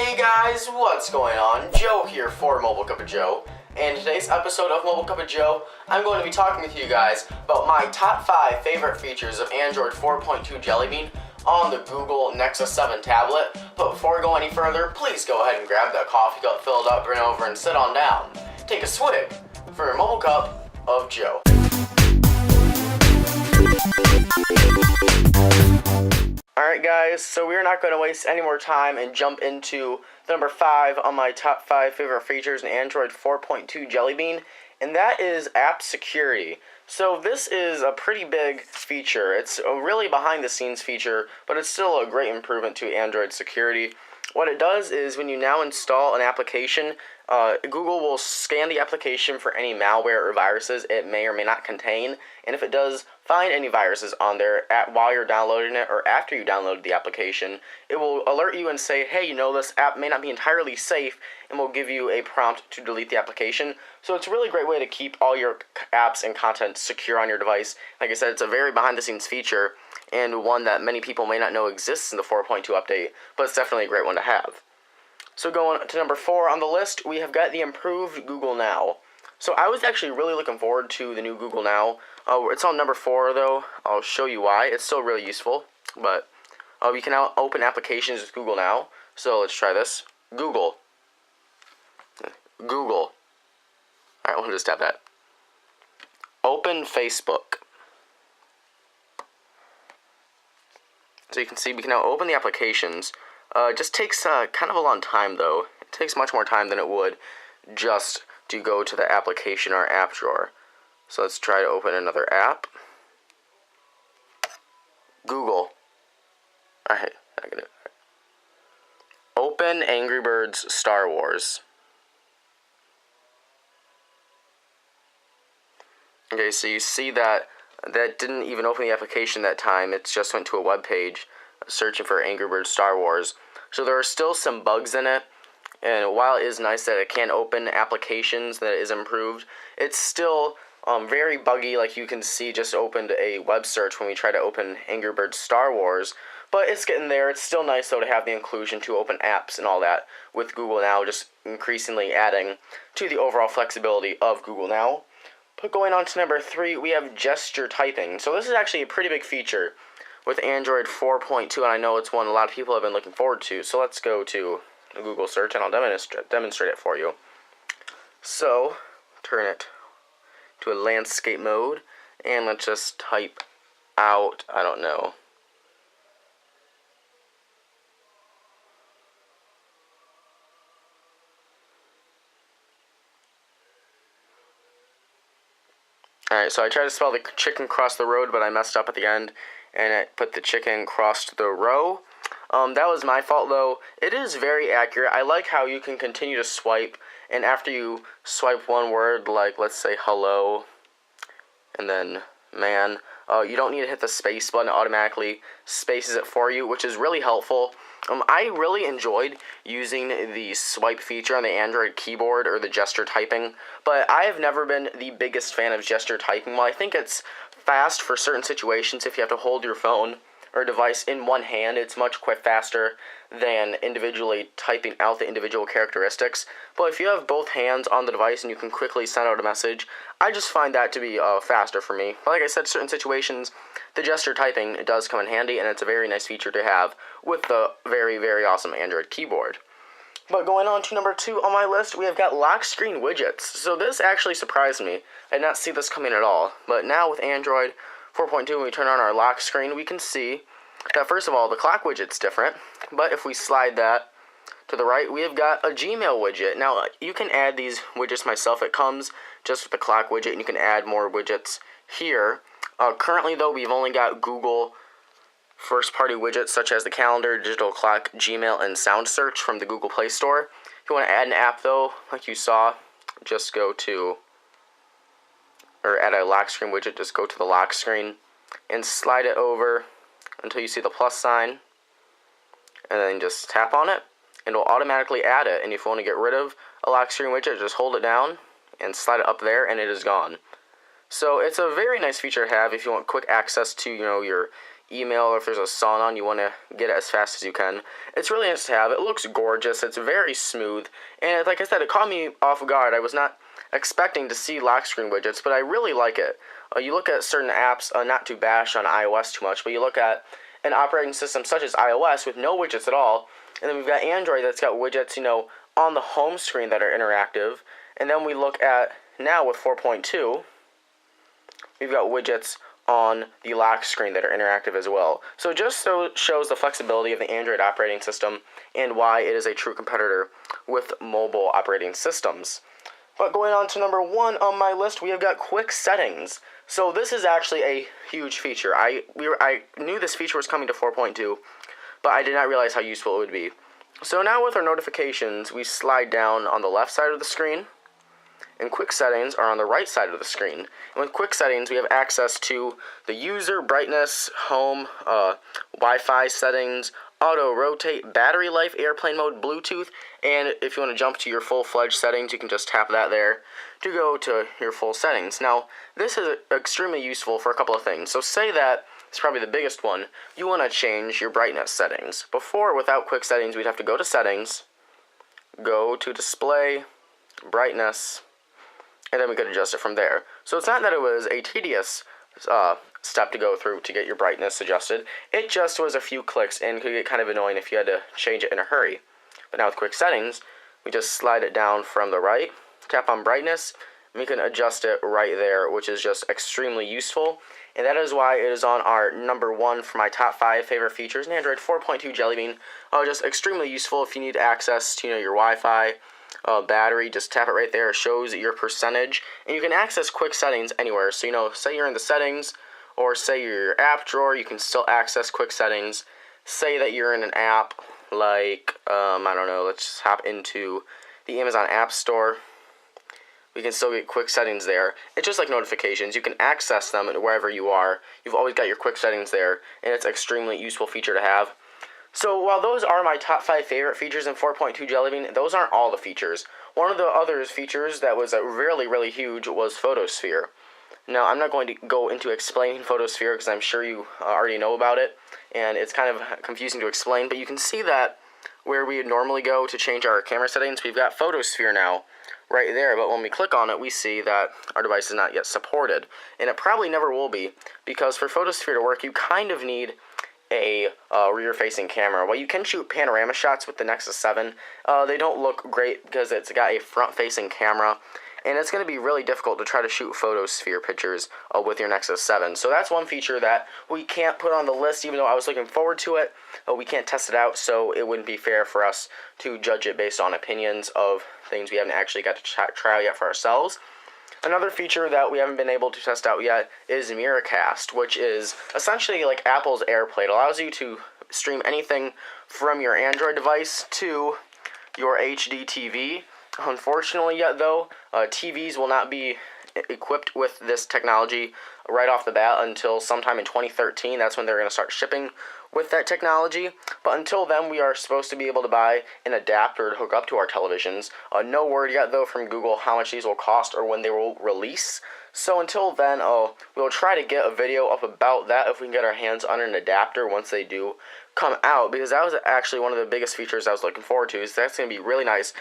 Hey guys, what's going on? Joe here for Mobile Cup of Joe. And today's episode of Mobile Cup of Joe, I'm going to be talking with you guys about my top 5 favorite features of Android 4.2 Jelly Bean on the Google Nexus 7 tablet. But before we go any further, please go ahead and grab that coffee cup filled up, bring it over, and sit on down. Take a swig for Mobile Cup of Joe. Alright guys, so we're not going to waste any more time and jump into the number 5 on my top 5 favorite features in Android 4.2 Jelly Bean, and that is app security. So this is a pretty big feature. It's a really behind the scenes feature, but it's still a great improvement to Android security. What it does is when you now install an application, Google will scan the application for any malware or viruses it may or may not contain, and if it does find any viruses on there while you're downloading it or after you downloaded the application, it will alert you and say, hey, you know, this app may not be entirely safe, and will give you a prompt to delete the application. So it's a really great way to keep all your apps and content secure on your device. Like I said, it's a very behind the scenes feature, and one that many people may not know exists in the 4.2 update, but it's definitely a great one to have. So going to number 4 on the list, we have got the improved Google Now. So I was actually really looking forward to the new Google Now. It's on number 4 though. I'll show you why. It's still really useful, but you can now open applications with Google Now. So let's try this. Google. Alright, we'll just tap that. Open Facebook. So you can see we can now open the applications. It just takes kind of a long time though. It takes much more time than it would just to go to the application or app drawer. So let's try to open another app. Google. Alright, I get it. Open Angry Birds Star Wars. Okay, so you see that didn't even open the application that time. It just went to a web page searching for Angry Birds Star Wars. So there are still some bugs in it, and while it is nice that it can open applications, that it is improved, it's still very buggy. Like you can see, just opened a web search when we try to open Angry Birds Star Wars, but it's getting there. It's still nice though to have the inclusion to open apps and all that with Google Now, just increasingly adding to the overall flexibility of Google Now. But going on to number 3, we have gesture typing. So this is actually a pretty big feature with Android 4.2, and I know it's one a lot of people have been looking forward to. So let's go to a Google search, and I'll demonstrate it for you. So, turn it to a landscape mode, and let's just type out, I don't know. Alright, so I tried to spell the chicken cross the road, but I messed up at the end, and I put the chicken crossed the row. That was my fault, though. It is very accurate. I like how you can continue to swipe, and after you swipe one word, like, let's say hello, and then man, you don't need to hit the space button. It automatically spaces it for you, which is really helpful. I really enjoyed using the swipe feature on the Android keyboard or the gesture typing, but I have never been the biggest fan of gesture typing. While I think it's fast for certain situations, if you have to hold your phone or device in one hand, it's much faster than individually typing out the individual characteristics. But if you have both hands on the device and you can quickly send out a message, I just find that to be faster for me. But like I said, certain situations, the gesture typing, it does come in handy, and it's a very nice feature to have with the very, very awesome Android keyboard. But going on to number 2 on my list, we have got lock screen widgets. So this actually surprised me. I did not see this coming at all. But now with Android 4.2, when we turn on our lock screen, we can see that first of all, the clock widget's different. But if we slide that to the right, we have got a Gmail widget. Now, you can add these widgets myself. It comes just with the clock widget, and you can add more widgets here. Currently, though, we've only got Google first-party widgets such as the calendar, digital clock, Gmail, and sound search from the Google Play Store. If you want to add an app, though, like you saw, just go to, or add a lock screen widget, just go to the lock screen and slide it over until you see the plus sign, and then just tap on it, and it'll automatically add it. And if you want to get rid of a lock screen widget, just hold it down and slide it up there, and it is gone. So it's a very nice feature to have if you want quick access to, your email, or if there's a song on, you want to get it as fast as you can. It's really nice to have. It looks gorgeous. It's very smooth. And like I said, it caught me off guard. I was not expecting to see lock screen widgets, but I really like it. You look at certain apps, not to bash on iOS too much, but you look at an operating system such as iOS with no widgets at all, and then we've got Android that's got widgets, on the home screen that are interactive, and then we look at now with 4.2, we've got widgets on the lock screen that are interactive as well. So it just shows the flexibility of the Android operating system and why it is a true competitor with mobile operating systems. But going on to number 1 on my list, we have got quick settings. So this is actually a huge feature. I knew this feature was coming to 4.2, but I did not realize how useful it would be. So now with our notifications, we slide down on the left side of the screen, and quick settings are on the right side of the screen. And with quick settings, we have access to the user, brightness, home, Wi-Fi settings, auto rotate, battery life, airplane mode, Bluetooth, and if you want to jump to your full-fledged settings, you can just tap that there to go to your full settings. Now, this is extremely useful for a couple of things. So say that, it's probably the biggest one, you want to change your brightness settings. Before, without quick settings, we'd have to go to settings, go to display, brightness, and then we could adjust it from there. So it's not that it was a tedious step to go through to get your brightness adjusted. It just was a few clicks and could get kind of annoying if you had to change it in a hurry. But now with quick settings, we just slide it down from the right, tap on brightness, and we can adjust it right there, which is just extremely useful. And that is why it is on our number 1 for my top 5 favorite features in Android 4.2 Jelly Bean. Just extremely useful if you need access to your Wi-Fi, battery. Just tap it right there. It shows your percentage, and you can access quick settings anywhere. So say you're in the settings, or say you're your app drawer, you can still access quick settings. Say that you're in an app like I don't know. Let's just hop into the Amazon App Store. We can still get quick settings there. It's just like notifications. You can access them wherever you are. You've always got your quick settings there, and it's an extremely useful feature to have. So while those are my top 5 favorite features in 4.2 Jelly Bean, those aren't all the features. One of the other features that was really, really huge was Photosphere. Now, I'm not going to go into explaining Photosphere because I'm sure you already know about it, and it's kind of confusing to explain, but you can see that where we would normally go to change our camera settings, we've got Photosphere now right there, but when we click on it, we see that our device is not yet supported, and it probably never will be, because for Photosphere to work, you kind of need a rear-facing camera. While you can shoot panorama shots with the Nexus 7, they don't look great because it's got a front-facing camera, and it's going to be really difficult to try to shoot Photosphere pictures with your Nexus 7. So that's one feature that we can't put on the list, even though I was looking forward to it. We can't test it out, so it wouldn't be fair for us to judge it based on opinions of things we haven't actually got to try out yet for ourselves. Another feature that we haven't been able to test out yet is Miracast, which is essentially like Apple's AirPlay. It allows you to stream anything from your Android device to your HD TV. Unfortunately yet though, TVs will not be equipped with this technology right off the bat until sometime in 2013. That's when they're going to start shipping with that technology. But until then, we are supposed to be able to buy an adapter to hook up to our televisions. No word yet though from Google how much these will cost or when they will release. So until then, we'll try to get a video up about that if we can get our hands on an adapter once they do come out, because that was actually one of the biggest features I was looking forward to. Is that's going to be really nice.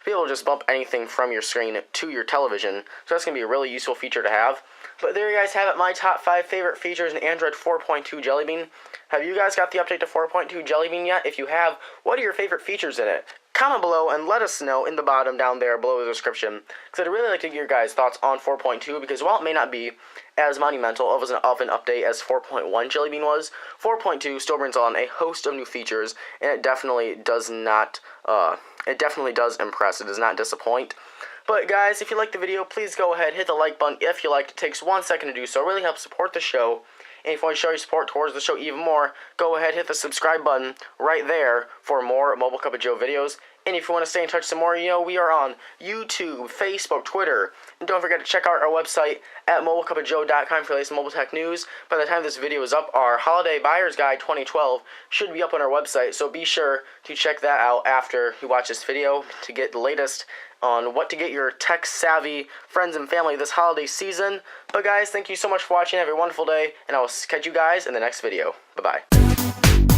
Be able to just bump anything from your screen to your television. So that's going to be a really useful feature to have. But there you guys have it, my top 5 favorite features in Android 4.2 Jelly Bean. Have you guys got the update to 4.2 Jelly Bean yet? If you have, what are your favorite features in it? Comment below and let us know in the bottom down there below the description. Because I'd really like to get your guys' thoughts on 4.2, because while it may not be as monumental of an update as 4.1 Jelly Bean was, 4.2 still brings on a host of new features, and it definitely does not, it definitely does impress. It does not disappoint. But guys, if you liked the video, please go ahead, hit the like button if you liked. It takes 1 second to do so. It really helps support the show. And if you want to show your support towards the show even more, go ahead, hit the subscribe button right there for more Mobile Cup of Joe videos. And if you want to stay in touch some more, we are on YouTube, Facebook, Twitter. And don't forget to check out our website at mobilecupofjoe.com for the latest mobile tech news. By the time this video is up, our Holiday Buyer's Guide 2012 should be up on our website. So be sure to check that out after you watch this video to get the latest on what to get your tech-savvy friends and family this holiday season. But guys, thank you so much for watching. Have a wonderful day, and I will catch you guys in the next video. Bye-bye.